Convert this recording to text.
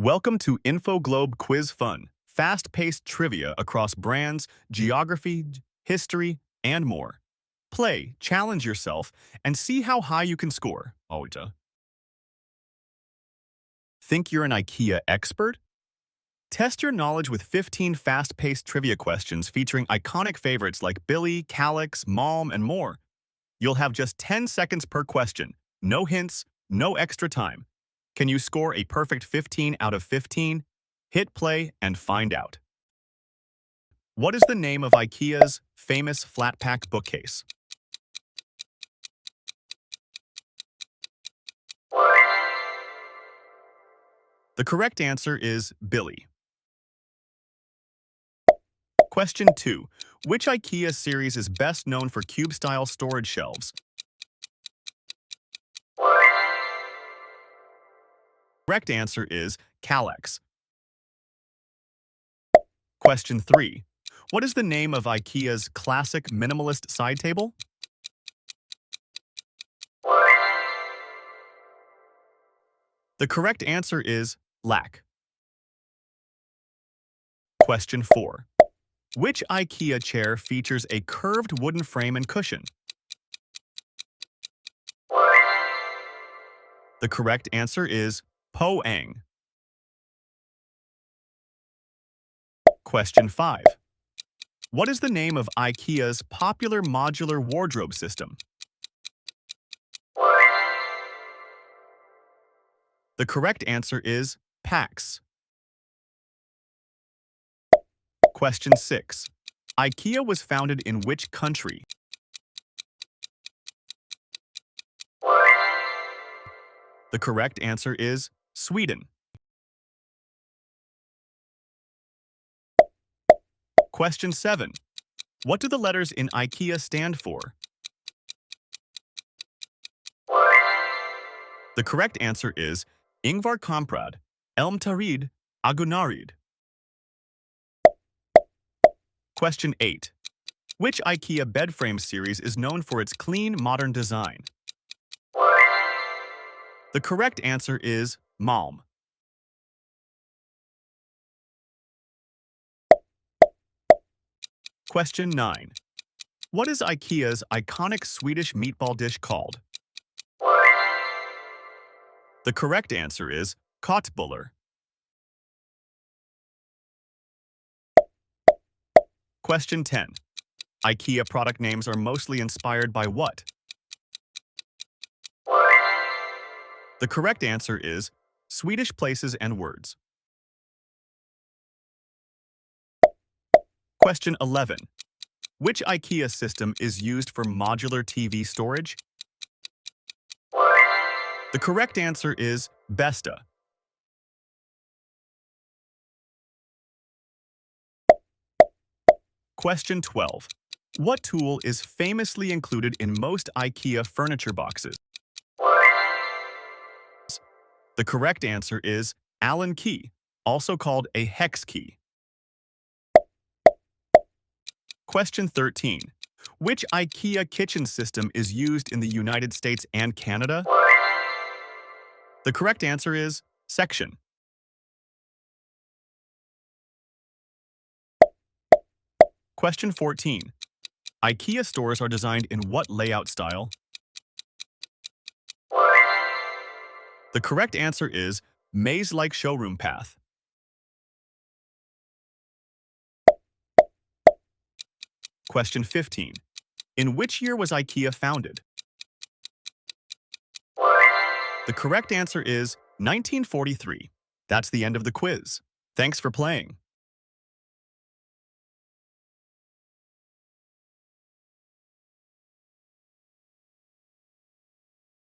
Welcome to InfoGlobe Quiz Fun, fast-paced trivia across brands, geography, history, and more. Play, challenge yourself, and see how high you can score. Oita. Think you're an IKEA expert? Test your knowledge with 15 fast-paced trivia questions featuring iconic favorites like Billy, Calix, Malm, and more. You'll have just 10 seconds per question. No hints, no extra time. Can you score a perfect 15 out of 15? Hit play and find out. What is the name of IKEA's famous flat-pack bookcase? The correct answer is Billy. Question 2. Which IKEA series is best known for cube-style storage shelves? Correct answer is Calix. Question 3. What is the name of IKEA's classic minimalist side table? The correct answer is Lack. Question 4. Which IKEA chair features a curved wooden frame and cushion? The correct answer is Poang. Question 5. What is the name of IKEA's popular modular wardrobe system? The correct answer is PAX. Question 6. IKEA was founded in which country? The correct answer is Sweden. Question 7. What do the letters in IKEA stand for? The correct answer is Ingvar Kamprad, Elmtarid, Agunarid. Question 8. Which IKEA bed frame series is known for its clean, modern design? The correct answer is Malm. Question 9. What is IKEA's iconic Swedish meatball dish called? The correct answer is Köttbullar. Question 10. IKEA product names are mostly inspired by what? The correct answer is Swedish places and words. Question 11. Which IKEA system is used for modular TV storage? The correct answer is Besta. Question 12. What tool is famously included in most IKEA furniture boxes? The correct answer is Allen key, also called a hex key. Question 13. Which IKEA kitchen system is used in the United States and Canada? The correct answer is section. Question 14. IKEA stores are designed in what layout style? The correct answer is maze-like showroom path. Question 15. In which year was IKEA founded? The correct answer is 1943. That's the end of the quiz. Thanks for playing.